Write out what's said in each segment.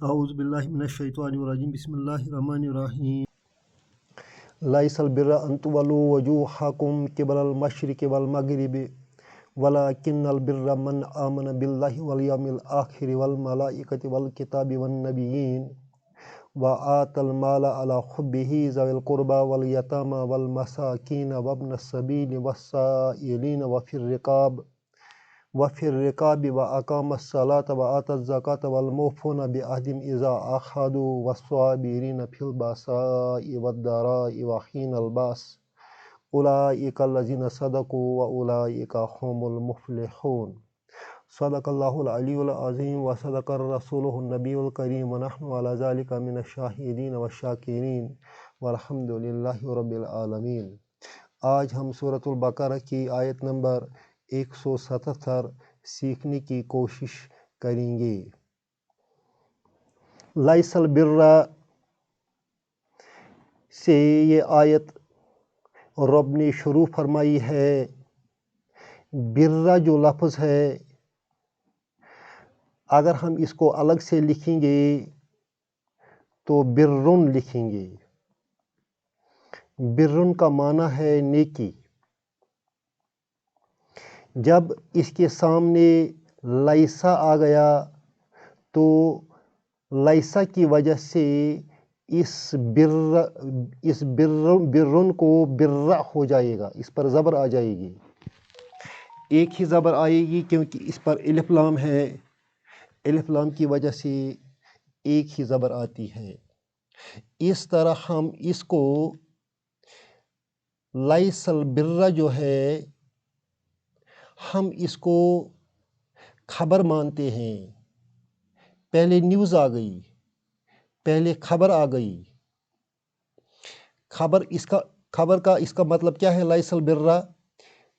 اعوذ باللہ من الشیطان الرجیم بسم اللہ الرحمن الرحیم لیس البر ان تولوا وجوہکم قبل المشرق والمغرب ولکن البر من آمن باللہ والیوم الآخر والملائکۃ والکتاب والنبیین وآتى المال على حبه ذوي القربى واليتامى والمساكين وابن السبيل والسائلين وفي الرقاب وأقام الصلاة وآتى الزكاة والموفون بعهدهم إذا عاهدوا والصابرين في البأساء والضراء وحين البأس أولئك الذين صدقوا وأولئك هم المفلحون صدق اللہ العلی العظیم وصدق رسولہ النبی الکریم ونحن علی ذلک من الشاہدین والشاکرین والحمد للہ رب العالمین۔ آج ہم سورۃ البقرہ کی آیت نمبر 177 سیکھنے کی کوشش کریں گے۔ لیس البر سے یہ آیت رب نے شروع فرمائی ہے۔ برہ جو لفظ ہے اگر ہم اس کو الگ سے لکھیں گے تو برن لکھیں گے۔ برن کا معنی ہے نیکی۔ جب اس کے سامنے لیسا آ گیا تو لیسا کی وجہ سے اس برن کو برہ ہو جائے گا، اس پر زبر آ جائے گی۔ ایک ہی زبر آئے گی کیونکہ اس پر الف لام ہے، الف لام کی وجہ سے ایک ہی زبر آتی ہے۔ اس طرح ہم اس کو لیس البر جو ہے ہم اس کو خبر مانتے ہیں۔ پہلے نیوز آ گئی، پہلے خبر آ گئی۔ خبر کا اس کا مطلب کیا ہے؟ لیس البر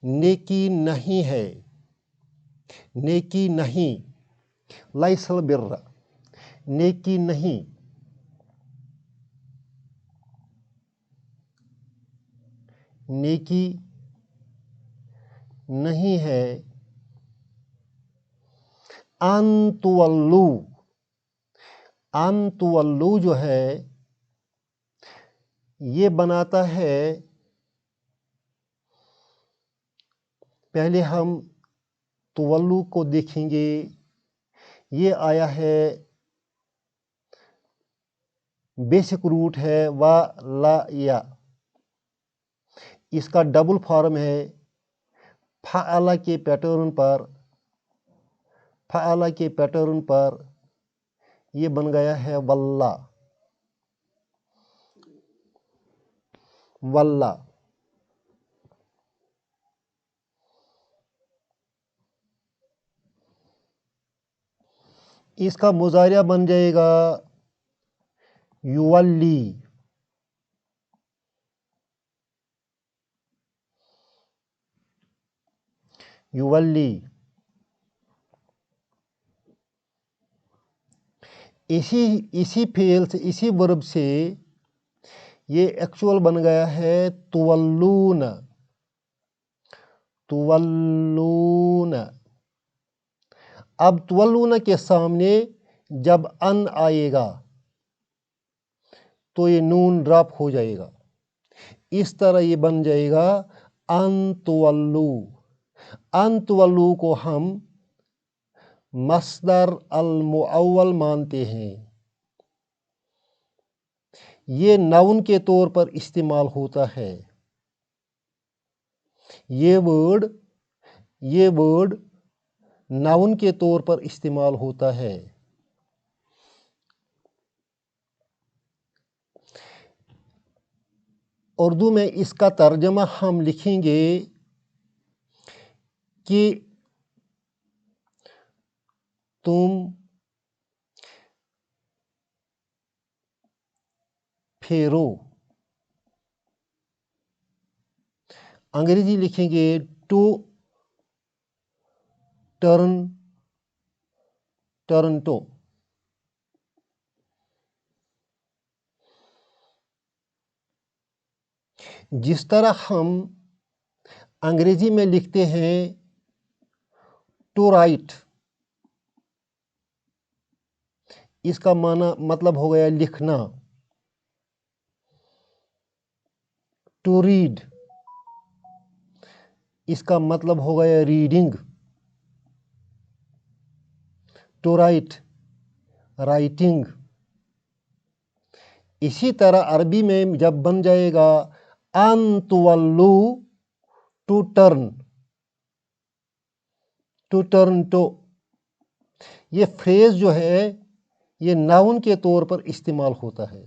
نیکی نہیں ہے، نیکی نہیں، لیس البر نیکی نہیں۔ نیکی نہیں ہے۔ ان تولو جو ہے یہ بناتا ہے، پہلے ہم تولو کو دیکھیں گے۔ یہ آیا ہے، بیسک روٹ ہے وَلَا، اس کا ڈبل فارم ہے فعل کے پیٹرن پر یہ بن گیا ہے واللہ۔ اس کا مضارع بن جائے گا یولی۔ اسی فعل سے، اسی ورب سے یہ ایکچول بن گیا ہے تولون۔ اب تولون کے سامنے جب ان آئے گا تو یہ نون ڈراپ ہو جائے گا، اس طرح یہ بن جائے گا ان تولو۔ ان تولو کو ہم مصدر المعول مانتے ہیں، یہ نون کے طور پر استعمال ہوتا ہے۔ یہ ورڈ نون کے طور پر استعمال ہوتا ہے۔ اردو میں اس کا ترجمہ ہم لکھیں گے کہ تم پھیرو۔ انگریزی لکھیں گے ٹو ٹرنٹو۔ جس طرح ہم انگریزی میں لکھتے ہیں ٹو رائٹ، اس کا معنی مطلب ہو گیا لکھنا. ٹو ریڈ اس کا مطلب ہو گیا ریڈنگ. To right writing. اسی طرح عربی میں جب بن جائے گا ان تولو ٹو ٹرن ٹو یہ فریز جو ہے یہ ناؤن کے طور پر استعمال ہوتا ہے.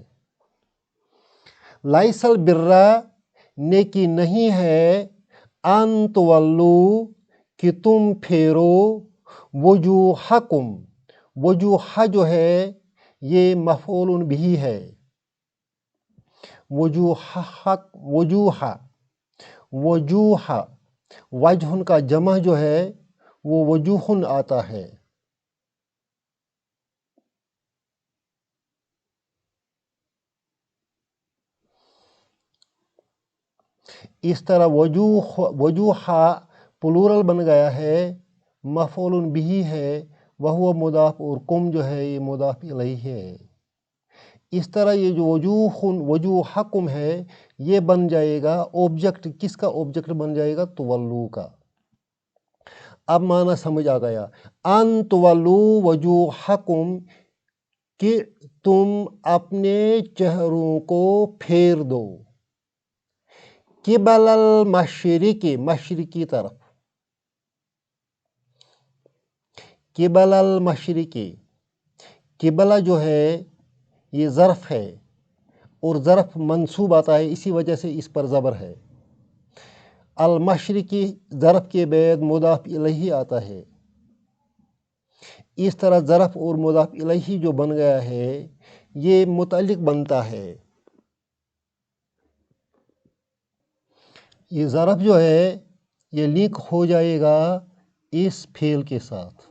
لائسل برا نیکی نہیں ہے ان تولو کہ تم پھیرو وجوہکم. وجوہ جو ہے یہ مفعول بھی ہے. وجوہ وجہ کا جمع جو ہے وہ وجوہن آتا ہے. اس طرح وجوہ پلورل بن گیا ہے، مفعول بھی ہے، وہو مضاف اور کم جو ہے یہ مضاف الیہ ہے. اس طرح یہ جو وجوہکم ہے یہ بن جائے گا آبجیکٹ. کس کا آبجیکٹ بن جائے گا؟ تولو کا. اب معنی سمجھ آ گیا. ان تولو وجوہکم کہ تم اپنے چہروں کو پھیر دو. قبل المشرق مشرقی طرف. قبل المشرق قبلہ جو ہے یہ ظرف ہے اور ظرف منصوب آتا ہے، اسی وجہ سے اس پر زبر ہے. المشرقی ظرف کے بعد مضاف الیہ آتا ہے. اس طرح ظرف اور مضاف الیہ جو بن گیا ہے یہ متعلق بنتا ہے. یہ ظرف جو ہے یہ لنک ہو جائے گا اس فعل کے ساتھ.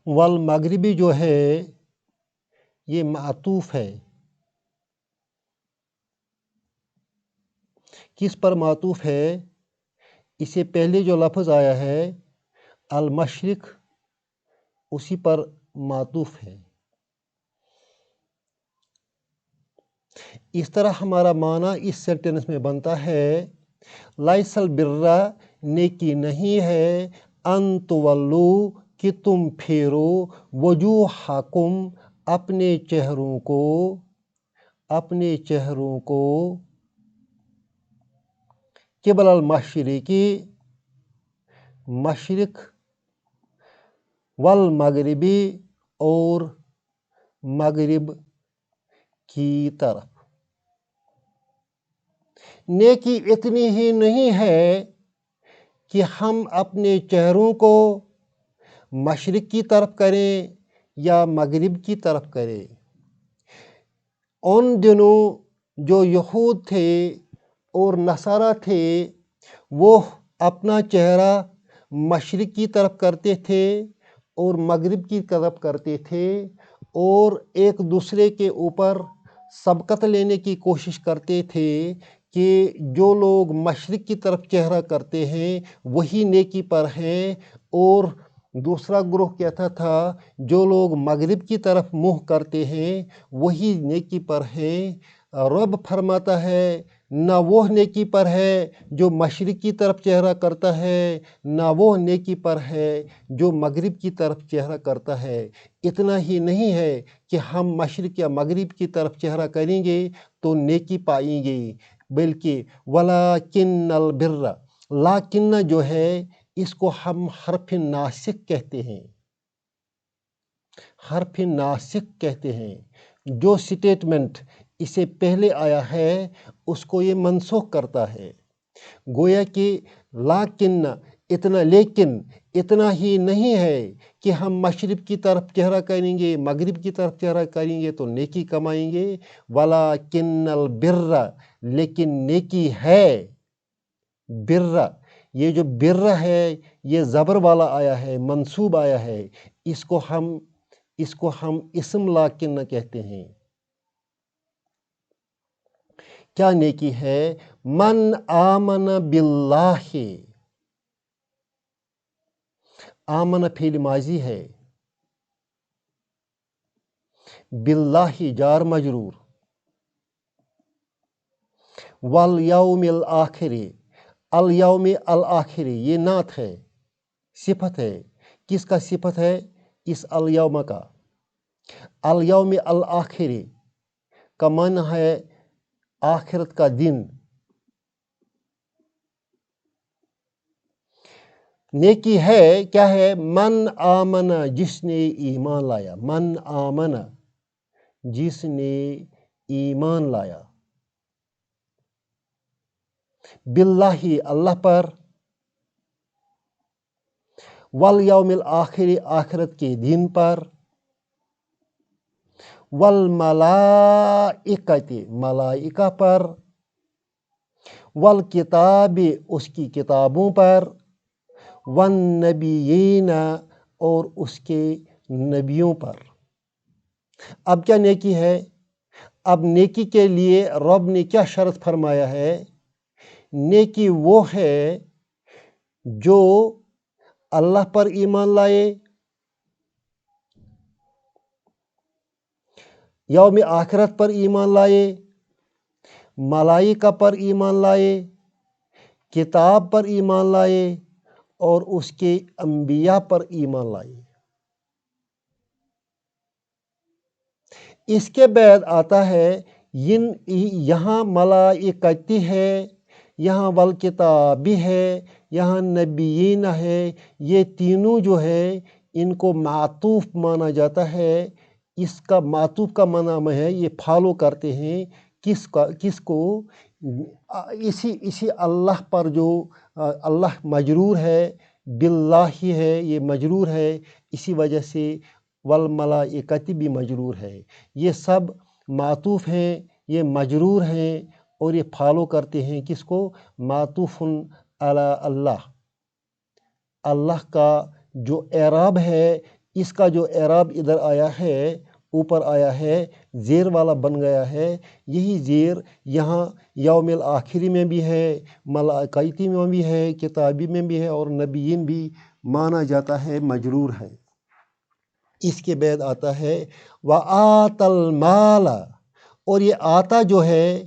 والمغربی جو ہے یہ معطوف ہے. کس پر معطوف ہے؟ اس سے پہلے جو لفظ آیا ہے المشرق اسی پر معطوف ہے. اس طرح ہمارا معنی اس سینٹینس میں بنتا ہے لائسل برا نیکی نہیں ہے ان تولو کہ تم پھیرو وجوہکم اپنے چہروں کو قبل المشرقی مشرق والمغربی اور مغرب کی طرف. نیکی اتنی ہی نہیں ہے کہ ہم اپنے چہروں کو مشرق کی طرف کریں یا مغرب کی طرف کریں. ان دنوں جو یہود تھے اور نصارہ تھے وہ اپنا چہرہ مشرق کی طرف کرتے تھے اور مغرب کی طرف کرتے تھے اور ایک دوسرے کے اوپر سبقت لینے کی کوشش کرتے تھے کہ جو لوگ مشرق کی طرف چہرہ کرتے ہیں وہی نیکی پر ہیں، اور دوسرا گروہ کہتا تھا جو لوگ مغرب کی طرف منہ کرتے ہیں وہی نیکی پر ہیں. رب فرماتا ہے نہ وہ نیکی پر ہے جو مشرق کی طرف چہرہ کرتا ہے، نہ وہ نیکی پر ہے جو مغرب کی طرف چہرہ کرتا ہے. اتنا ہی نہیں ہے کہ ہم مشرق یا مغرب کی طرف چہرہ کریں گے تو نیکی پائیں گے، بلکہ وَلَٰكِنَّ الْبِرَّ لیکن جو ہے اس کو ہم حرف ناسخ کہتے ہیں. حرف ناسخ کہتے ہیں. جو سٹیٹمنٹ اس سے پہلے آیا ہے اس کو یہ منسوخ کرتا ہے. گویا کہ لیکن اتنا ہی نہیں ہے کہ ہم مشرق کی طرف چہرہ کریں گے، مغرب کی طرف چہرہ کریں گے تو نیکی کمائیں گے. وَلَٰكِنَّ الْبِرَّ لیکن نیکی ہے. بر یہ جو بر ہے یہ زبر والا آیا ہے، منصوب آیا ہے. اس کو ہم اسم لاکن کہتے ہیں. کیا نیکی ہے؟ من آمن باللہ آمن فعل ماضی ہے، باللہ جار مجرور، والیوم الآخر، الیوم الآخر یہ نعت ہے، صفت ہے، کس کا صفت ہے؟ اس الیوم کا۔ الیوم الآخر کا معنی ہے آخرت کا دن۔ نیکی ہے کیا ہے؟ من آمن، جس نے ایمان لایا، من آمن جس نے ایمان لایا، باللہ اللہ پر، والیوم الآخر آخرت کے دن پر، والملائکۃ ملائکہ پر، والکتاب اس کی کتابوں پر، والنبیین اور اس کے نبیوں پر۔ اب کیا نیکی ہے؟ اب نیکی کے لیے رب نے کیا شرط فرمایا ہے؟ نیکی وہ ہے جو اللہ پر ایمان لائے، یوم آخرت پر ایمان لائے، ملائکہ پر ایمان لائے، کتاب پر ایمان لائے اور اس کے انبیاء پر ایمان لائے۔ اس کے بعد آتا ہے یہاں ملائکتی ہے، یہاں والکتابی ہے، یہاں نبیین ہے، یہ تینوں جو ہے ان کو معطوف مانا جاتا ہے۔ اس کا معطوف کا معنی ہے یہ فالو کرتے ہیں کس کو؟ اسی اللہ پر جو اللہ مجرور ہے، باللہ ہے یہ مجرور ہے، اسی وجہ سے والملائکۃ بھی مجرور ہے۔ یہ سب معطوف ہیں، یہ مجرور ہیں اور یہ فالو کرتے ہیں کس کو؟ معطوف علی اللہ۔ اللہ کا جو اعراب ہے، اس کا جو اعراب ادھر آیا ہے، اوپر آیا ہے، زیر والا بن گیا ہے، یہی زیر یہاں یوم الآخری میں بھی ہے، ملائکتی میں بھی ہے، کتابی میں بھی ہے اور نبیین بھی مانا جاتا ہے، مجرور ہے۔ اس کے بعد آتا ہے وَآتَ الْمَالَ، اور یہ آتا جو ہے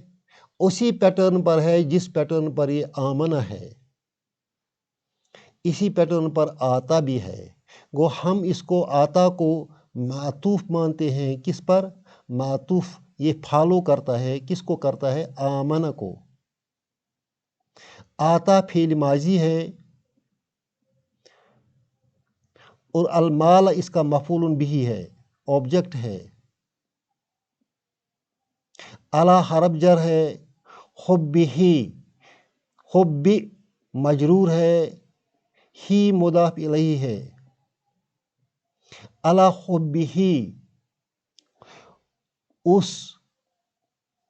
اسی پیٹرن پر ہے جس پیٹرن پر یہ آمنہ ہے، اسی پیٹرن پر آتا بھی ہے۔ گو ہم اس کو آتا کو معطوف مانتے ہیں، کس پر؟ معطوف یہ فالو کرتا ہے، کس کو کرتا ہے؟ آمنہ کو۔ آتا فعل ماضی ہے اور المال اس کا مفعول بہ ہے، آبجیکٹ ہے، علی حرف جر ہے، حبہ حب مجرور ہے، ہی مضاف الیہ ہے، علی حبہ اس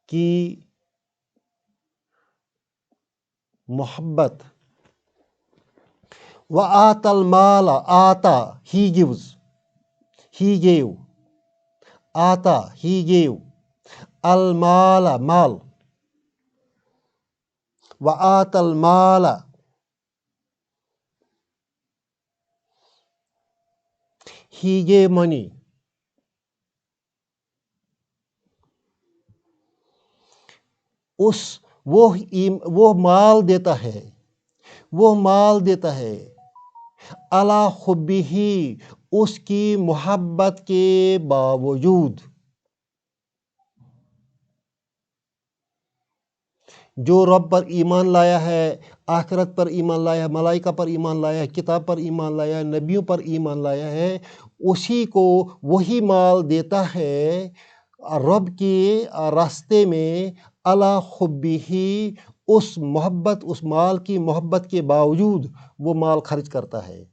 کی محبت، وآت المال آتا ہی gives، he gave، آتا he gave، المال مال، وآت المال he gave money۔ وہ مال دیتا ہے، وہ مال دیتا ہے، علی حبہ اس کی محبت کے باوجود، جو رب پر ایمان لایا ہے، آخرت پر ایمان لایا ہے، ملائکہ پر ایمان لایا ہے، کتاب پر ایمان لایا ہے، نبیوں پر ایمان لایا ہے، اسی کو وہی مال دیتا ہے رب کے راستے میں، علی حبہ اس محبت، اس مال کی محبت کے باوجود وہ مال خرچ کرتا ہے۔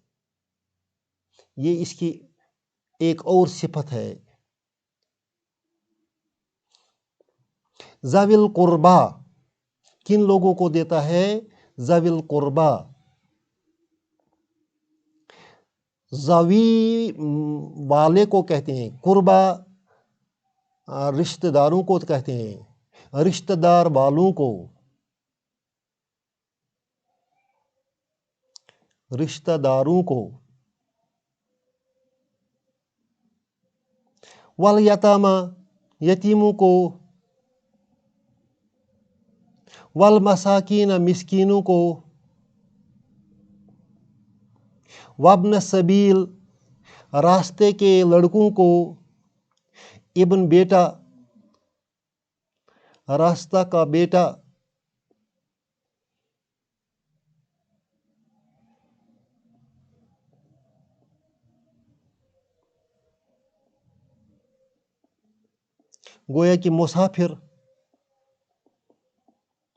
یہ اس کی ایک اور صفت ہے۔ ذوی القربا کن لوگوں کو دیتا ہے؟ ذوی القربا، ذوی والے کو کہتے ہیں، قربا رشتہ داروں کو کہتے ہیں، رشتہ دار والوں کو، رشتہ داروں کو۔ والیتاما یتیموں کو، والمساکین مسکینوں کو، وابن السبیل راستے کے لڑکوں کو، ابن بیٹا راستہ کا بیٹا، گویا کہ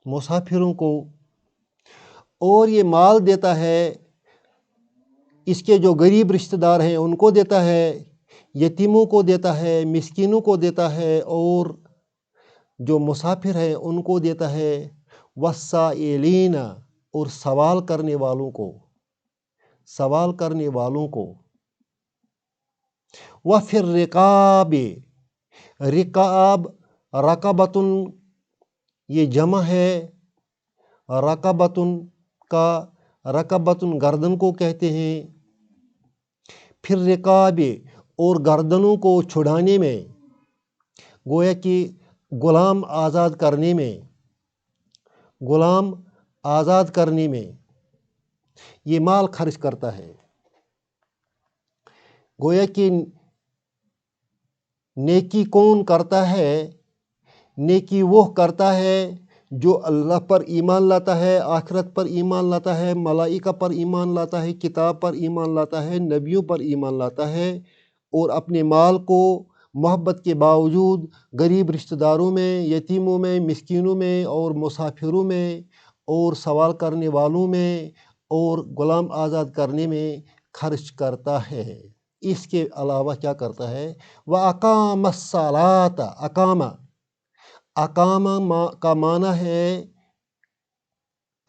مسافروں کو، اور یہ مال دیتا ہے اس کے جو غریب رشتہ دار ہیں ان کو دیتا ہے، یتیموں کو دیتا ہے، مسکینوں کو دیتا ہے، اور جو مسافر ہیں ان کو دیتا ہے، والسائلین اور سوال کرنے والوں کو، وفی الرقاب رقاب رقبتن یہ جمع ہے رقبتن کا، رقبتن گردن کو کہتے ہیں، پھر رقاب اور گردنوں کو چھڑانے میں، گویا کہ غلام آزاد کرنے میں یہ مال خرچ کرتا ہے۔ گویا کہ نیکی کون کرتا ہے؟ نیکی وہ کرتا ہے جو اللہ پر ایمان لاتا ہے، آخرت پر ایمان لاتا ہے، ملائکہ پر ایمان لاتا ہے، کتاب پر ایمان لاتا ہے، نبیوں پر ایمان لاتا ہے، اور اپنے مال کو محبت کے باوجود غریب رشتہ داروں میں، یتیموں میں، مسکینوں میں، اور مسافروں میں، اور سوال کرنے والوں میں، اور غلام آزاد کرنے میں خرچ کرتا ہے۔ اس کے علاوہ کیا کرتا ہے؟ وَأَقَامَ الصَّلَاةَ اقامہ کا معنی ہے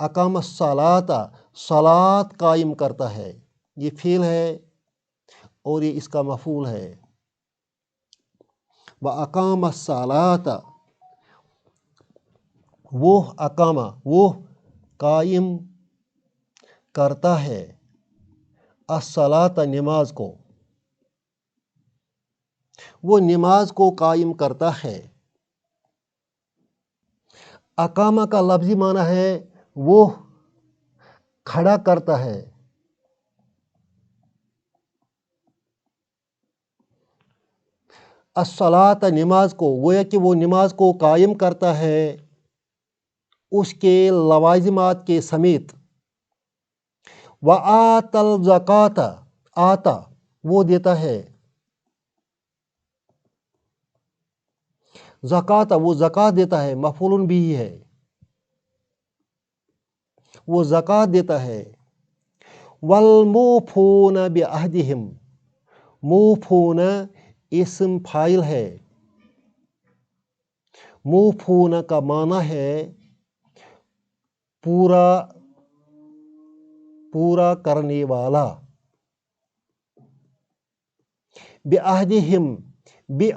اقام الصلاۃ، صلاۃ قائم کرتا ہے، یہ فعل ہے اور یہ اس کا مفعول ہے۔ وَأَقَامَ الصَّلَاةَ وہ قائم کرتا ہے الصلاۃ نماز کو، وہ نماز کو قائم کرتا ہے۔ اقامہ کا لفظی معنی ہے وہ کھڑا کرتا ہے، الصلاۃ نماز کو، گویا کہ وہ نماز کو قائم کرتا ہے اس کے لوازمات کے سمیت۔ وَآتَ الزَّکَاةَ آتا وہ دیتا ہے، زکوٰۃ وہ زکوٰۃ دیتا ہے، مفعول بھی ہے، وہ زکوٰۃ دیتا ہے۔ وَالْمُوفُونَ بِعَہْدِهِمْ موفون اسم فاعل ہے، موفون کا معنی ہے پورا کرنے والا۔ بعہدہم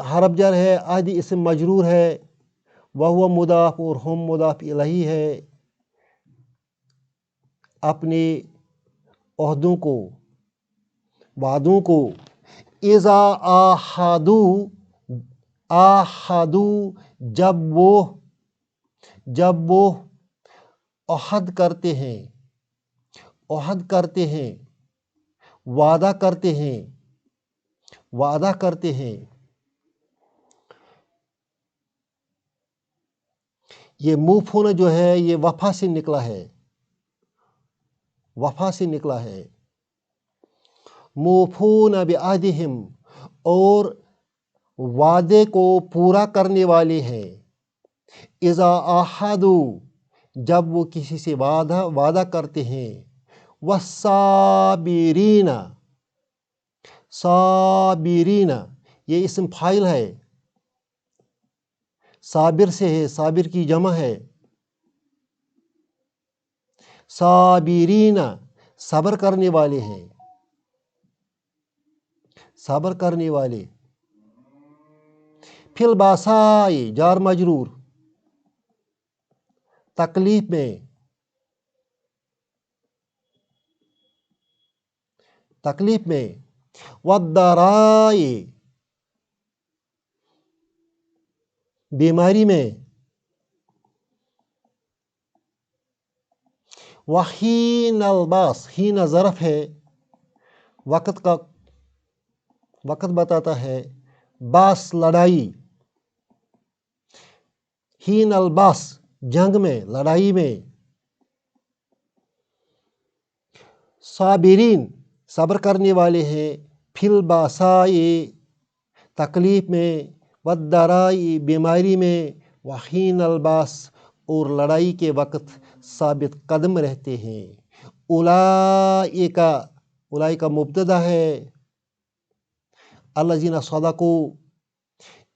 حرف جر ہے، عہد اسم مجرور ہے، وہو مضاف اور ہم مضاف الیہ ہے، اپنے عہدوں کو، وعدوں کو۔ اذا آحدو جب وہ عہد کرتے ہیں، وعدہ کرتے ہیں، یہ موفون جو ہے یہ وفا سے نکلا ہے، موفون بعہدہم اور وعدے کو پورا کرنے والے ہیں، اذا آحدو جب وہ کسی سے وعدہ کرتے ہیں، والصابرین یہ اسم فاعل ہے، صابر سے ہے، صابر کی جمع ہے، صابرین صبر کرنے والے ہیں، صبر کرنے والے۔ فی الباساء جار مجرور، تکلیف میں، والضراء بیماری میں، وحین الباس، ہین ظرف ہے، وقت کا وقت بتاتا ہے، باس لڑائی، ہین الباس جنگ میں، لڑائی میں، صابرین صبر کرنے والے ہیں، فی الباسائی تکلیف میں، والضرائی بیماری میں، وحین الباس اور لڑائی کے وقت ثابت قدم رہتے ہیں۔ اولئک مبتدا ہے، الذین صدقوا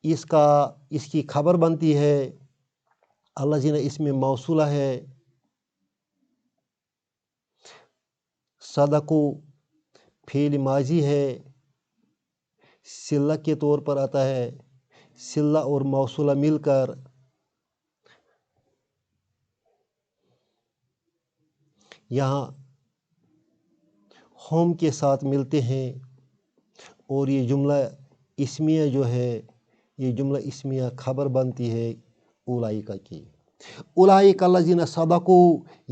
اس کی خبر بنتی ہے، الذین اس میں موصولہ ہے، صدقوا فعل ماضی ہے، صلہ کے طور پر آتا ہے، صلہ اور موصولہ مل کر یہاں ہم کے ساتھ ملتے ہیں، اور یہ جملہ اسمیہ جو ہے، یہ جملہ اسمیہ خبر بنتی ہے اولئک کی۔ اولئک الذین صدقوا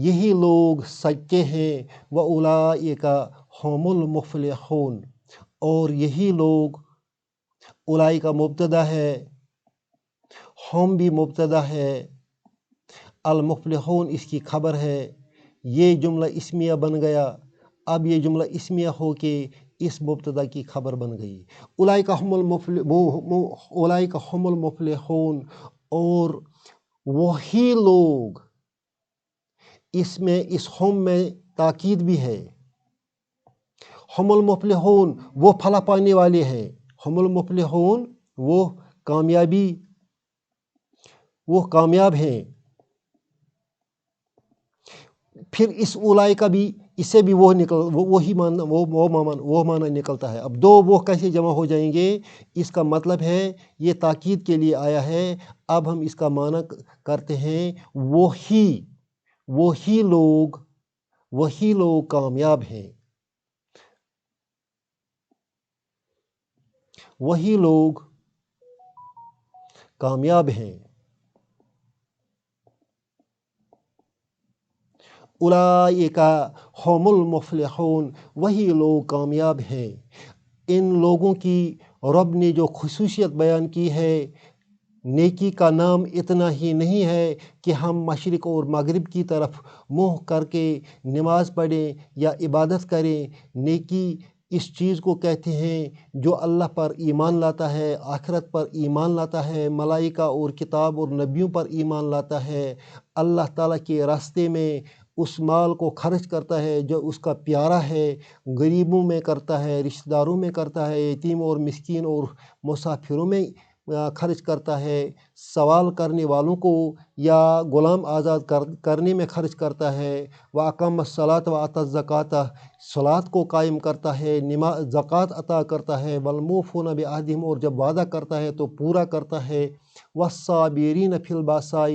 یہی لوگ سچے ہیں، واولئک هم المفلحون اور یہی لوگ، اولئک مبتدا ہے، ہم بھی مبتدا ہے، المفلحون اس کی خبر ہے، یہ جملہ اسمیہ بن گیا، اب یہ جملہ اسمیہ ہو کے اس مبتدا کی خبر بن گئی۔ اولئک هم المفلحون اور وہی لوگ، اس میں اس ہم میں تاکید بھی ہے، هم المفلحون وہ فلاح پانے والے ہیں، هم المفلحون وہ کامیاب ہیں۔ پھر اس اولئک بھی، اس سے بھی وہی معنی نکلتا ہے۔ اب دو وہ کیسے جمع ہو جائیں گے؟ اس کا مطلب ہے یہ تاکید کے لیے آیا ہے، اب ہم اس کا معنی کرتے ہیں، وہی لوگ کامیاب ہیں، وہی لوگ کامیاب ہیں۔ اولئک هم المفلحون وہی لوگ کامیاب ہیں۔ ان لوگوں کی رب نے جو خصوصیت بیان کی ہے، نیکی کا نام اتنا ہی نہیں ہے کہ ہم مشرق اور مغرب کی طرف منہ کر کے نماز پڑھیں یا عبادت کریں۔ نیکی اس چیز کو کہتے ہیں جو اللہ پر ایمان لاتا ہے، آخرت پر ایمان لاتا ہے، ملائکہ اور کتاب اور نبیوں پر ایمان لاتا ہے، اللہ تعالیٰ کے راستے میں اس مال کو خرچ کرتا ہے جو اس کا پیارا ہے، غریبوں میں کرتا ہے، رشتہ داروں میں کرتا ہے، یتیم اور مسکین اور مسافروں میں خرچ کرتا ہے، سوال کرنے والوں کو یا غلام آزاد کرنے میں خرچ کرتا ہے، وَأَقَامَ الصَّلَاةَ وَآتَى الزَّكَاةَ صلاۃ کو قائم کرتا ہے، زکوٰۃ عطا کرتا ہے، وَالْمُوفُونَ بِعَهْدِهِمْ اور جب وعدہ کرتا ہے تو پورا کرتا ہے، وَالصَّابِرِينَ فِي الْبَأْسَاءِ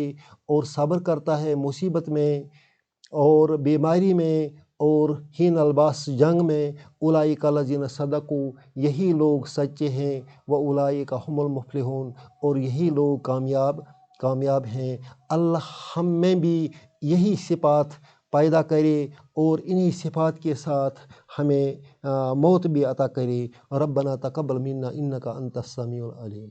اور صبر کرتا ہے مصیبت میں اور بیماری میں اور حین الباس جنگ میں۔ اولئک الذین صدقوا یہی لوگ سچے ہیں، واولئک هم المفلحون اور یہی لوگ کامیاب ہیں۔ اللہ ہم میں بھی یہی صفات پیدا کرے اور انہی صفات کے ساتھ ہمیں موت بھی عطا کرے۔ ربنا تقبل منا انک انت السمیع العلیم۔